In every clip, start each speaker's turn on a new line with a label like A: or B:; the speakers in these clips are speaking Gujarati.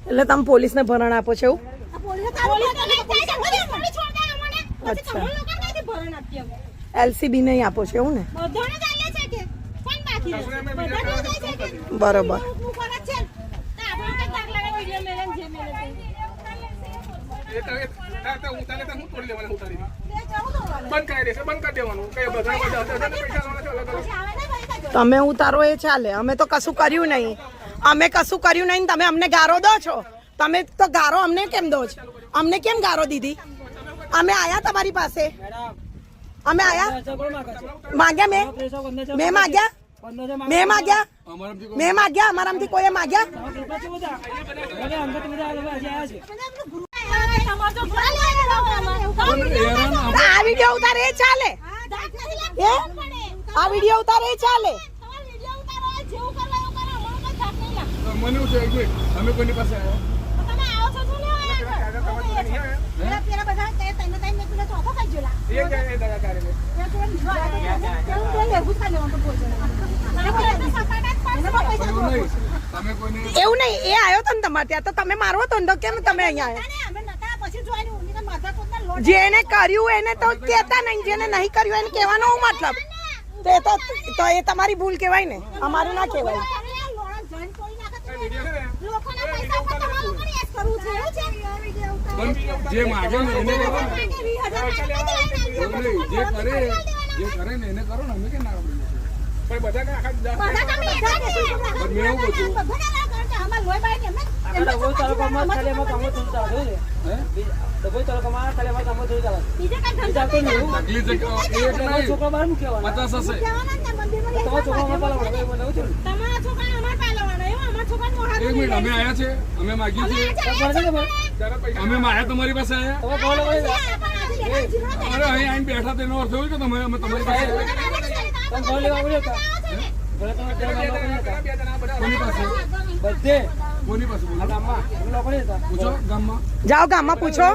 A: એટલે તમે પોલીસને ભરણ આપો છો એવું? એલસીબી નહીં આપો છો એવું ને? બરોબર. તમે ઉતારો એ ચાલે, અમે તો કશું કર્યું નહીં. અમે કશું કર્યું નહીં, તમે અમને ગારો દો છો. તમે તો ગારો અમને કેમ દો છો? અમને કેમ ગારો દીધી? અમે આયા તમારી પાસે, અમે આયા માગ્યા, મેં માગ્યા, મેં માગ્યા, મેં માગ્યા, અમારામાંથી કોઈએ માગ્યા? આ વિડીયો ઉતારે એ ચાલે? આ વિડીયો ઉતારે એ ચાલે?
B: અમે કોની પાસે
A: એવું નહીં, એ આવ્યો તો ને તમારે ત્યાં, તો તમે મારવો તો ને, કેમ તમે અહીંયા આવ્યા? જેને કર્યું એને તો કહેતા નહીં, જેને નહીં કર્યું એને કહેવાનો હું મતલબ? તો એ તમારી ભૂલ કહેવાય ને, અમારે ના કહેવાય.
B: જે માગે ને એને કરો, જે કરે ને એને કરો ને. અમે કે ના અમે આયા છે, અમે માગી છે, અમે માયા તમારી પાસે આયા. અરે અહીં આવીને બેઠા તેનો અર્થ એવું કે તમે અમે તમારી પાસે
A: જાઓ ગામમાં પૂછો,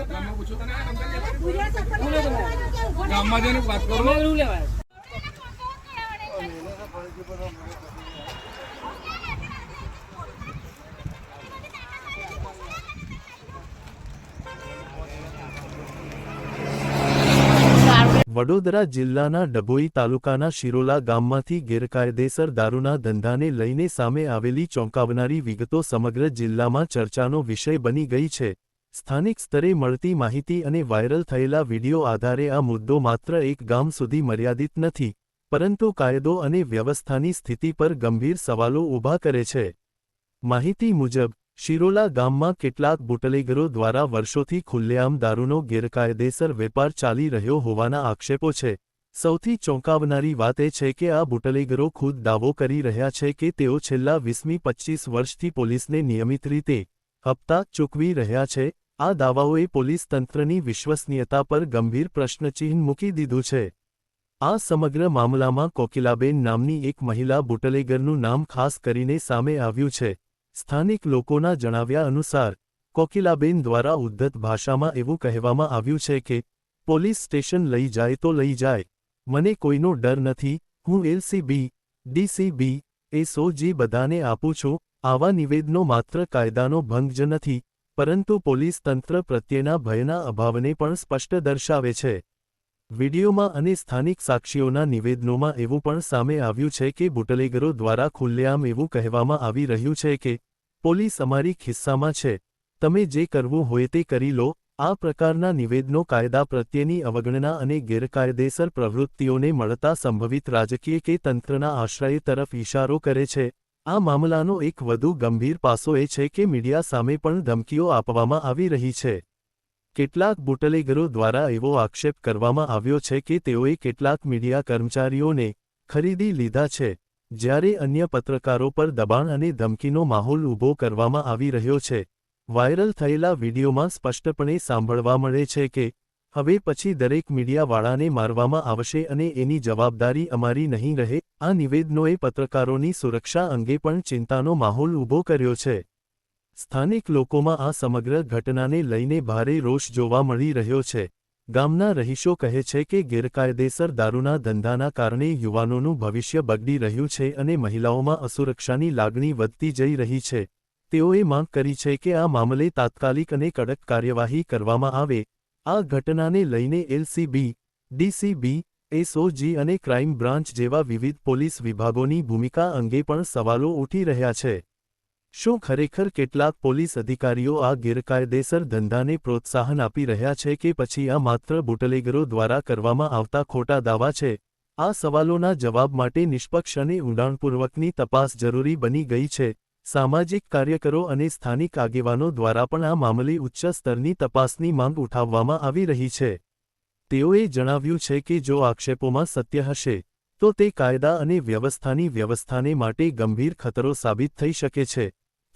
B: ગામમાં જઈને વાત કરો.
C: વડોદરા જિલ્લાના ડભોઈ તાલુકાના શિરોલા ગામમાંથી ગેરકાયદેસર દારૂના ધંધાને લઈને સામે આવેલી ચોંકાવનારી વિગતો સમગ્ર જિલ્લામાં ચર્ચાનો વિષય બની ગઈ છે. સ્થાનિક સ્તરે મળતી માહિતી અને વાયરલ થયેલા વિડીયો આધારે આ મુદ્દો માત્ર એક ગામ સુધી મર્યાદિત નથી, પરંતુ કાયદો અને વ્યવસ્થાની સ્થિતિ પર ગંભીર સવાલો ઊભા કરે છે. માહિતી મુજબ શિરોલા ગામમાં કેટલાક બુટલેગરો દ્વારા વર્ષોથી ખુલ્લેઆમ દારૂનો ગેરકાયદેસર વેપાર ચાલી રહ્યો હોવાના આક્ષેપો છે. સૌથી ચોંકાવનારી વાત એ છે કે આ બુટલેગરો ખુદ દાવો કરી રહ્યા છે કે તેઓ છેલ્લા 20-25 વર્ષથી પોલીસને નિયમિત રીતે હપ્તા ચૂકવી રહ્યા છે. આ દાવાઓએ પોલીસ તંત્રની વિશ્વસનીયતા પર ગંભીર પ્રશ્નચિહ્ન મૂકી દીધું છે. આ સમગ્ર મામલામાં કોકિલાબેન નામની એક મહિલા બુટલેગરનું નામ ખાસ કરીને સામે આવ્યું છે. સ્થાનિક લોકોના જણાવ્યા અનુસાર કોકિલાબેન દ્વારા ઉદ્ધત ભાષામાં એવું કહેવામાં આવ્યું છે કે પોલીસ સ્ટેશન લઈ જાય તો લઈ જાય, મને કોઈનો ડર નથી, હું એલસીબી, ડીસીબી, એસઓજી બધાને આપું છું. આવા નિવેદનો માત્ર કાયદાનો ભંગ જ નથી, પરંતુ પોલીસ તંત્ર પ્રત્યેના ભયના અભાવને પણ સ્પષ્ટ દર્શાવે છે. વિડીયોમાં અને સ્થાનિક સાક્ષીઓના નિવેદનોમાં એવું પણ સામે આવ્યું છે કે બુટલેગરો દ્વારા ખુલ્લેઆમ એવું કહેવામાં આવી રહ્યું છે કે પોલીસ અમારી ખિસ્સામાં છે, તમે જે કરવું હોય તે કરી લો. આ પ્રકારના નિવેદનો કાયદા પ્રત્યેની અવગણના અને ગેરકાયદેસર પ્રવૃત્તિઓને મળતા સંભવિત રાજકીય કે તંત્રના આશ્રય તરફ ઇશારો કરે છે. આ મામલાનો એક વધુ ગંભીર પાસો એ છે કે મીડિયા સામે પણ ધમકીઓ આપવામાં આવી રહી છે. કેટલાક બુટલેગરો દ્વારા એવો આક્ષેપ કરવામાં આવ્યો છે કે તેઓએ કેટલાક મીડિયા કર્મચારીઓને ખરીદી લીધા છે, જ્યારે અન્ય પત્રકારો પર દબાણ અને ધમકીનો માહોલ ઊભો કરવામાં આવી રહ્યો છે. વાયરલ થયેલા વિડીયોમાં સ્પષ્ટપણે સાંભળવા મળે છે કે હવે પછી દરેક મીડિયાવાળાને મારવામાં આવશે અને એની જવાબદારી અમારી નહીં રહે. આ નિવેદનોએ પત્રકારોની સુરક્ષા અંગે પણ ચિંતાનો માહોલ ઊભો કર્યો છે. સ્થાનિક લોકોમાં આ સમગ્ર ઘટનાને લઈને ભારે રોષ જોવા મળી રહ્યો છે. ગામના રહીશો કહે છે કે ગેરકાયદેસર દારૂના ધંધાના કારણે યુવાનોનું ભવિષ્ય બગડી રહ્યું છે અને મહિલાઓમાં અસુરક્ષાની લાગણી વધતી જઈ રહી છે. તેઓએ માંગ કરી છે કે આ મામલે તાત્કાલિક અને કડક કાર્યવાહી કરવામાં આવે। આ ઘટનાને લઈને એલસીબી, ડીસીબી, એસઓજી અને ક્રાઇમ બ્રાન્ચ જેવા વિવિધ પોલીસ વિભાગોની ભૂમિકા અંગે પણ સવાલો ઉઠી રહ્યા છે। શું ખરેખર કેટલાક પોલીસ અધિકારીઓ આ ગેરકાયદેસર ધંધાને પ્રોત્સાહન આપી રહ્યા છે કે પછી આ માત્ર બુટલેગરો દ્વારા કરવામાં આવતા ખોટા દાવા છે? આ સવાલોના જવાબ માટે નિષ્પક્ષ અને ઊંડાણપૂર્વકની તપાસ જરૂરી બની ગઈ છે। સામાજિક કાર્યકરો અને સ્થાનિક આગેવાનો દ્વારા પણ આ મામલે ઉચ્ચ સ્તરની તપાસની માંગ ઉઠાવવામાં આવી રહી છે। તેઓએ જણાવ્યું છે કે જો આક્ષેપોમાં સત્ય હશે તો તે કાયદા અને વ્યવસ્થાને માટે ગંભીર ખતરો સાબિત થઈ શકે છે।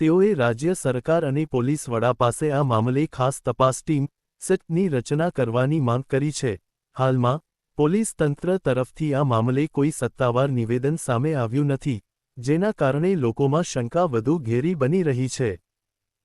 C: તેઓએ રાજ્ય સરકાર અને પોલીસ વડા પાસે આ મામલે ખાસ તપાસ ટીમ સેટની રચના કરવાની માંગ કરી છે। હાલમાં પોલીસ તંત્ર તરફથી આ મામલે કોઈ સત્તાવાર નિવેદન સામે આવ્યું નથી, જેના કારણે લોકોમાં શંકા વધુ ઘેરી બની રહી છે।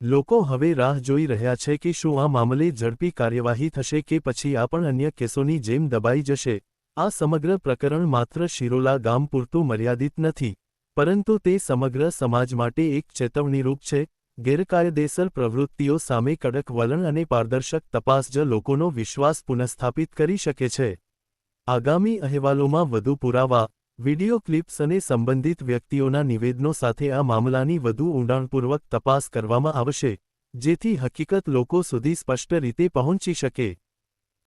C: લોકો હવે રાહ જોઈ રહ્યા છે કે શું આ મામલે ઝડપી કાર્યવાહી થશે કે પછી આ પણ અન્ય કેસોની જેમ દબાઈ જશે। આ સમગ્ર પ્રકરણ માત્ર શિરોલા ગામ પૂરતું મર્યાદિત નથી, પરંતુ તે સમગ્ર સમાજ માટે એક ચેતવણીરૂપ છે। ગેરકાયદેસર પ્રવૃત્તિઓ સામે કડક વલણ અને પારદર્શક તપાસ જ લોકોનો વિશ્વાસ પુનઃસ્થાપિત કરી શકે છે। આગામી અહેવાલોમાં વધુ પુરાવા, વિડિયો ક્લિપ્સ અને સંબંધિત વ્યક્તિઓના નિવેદનો સાથે આ મામલાની વધુ ઊંડાણપૂર્વક તપાસ કરવામાં આવશે, જેથી હકીકત લોકો સુધી સ્પષ્ટ રીતે પહોંચી શકે।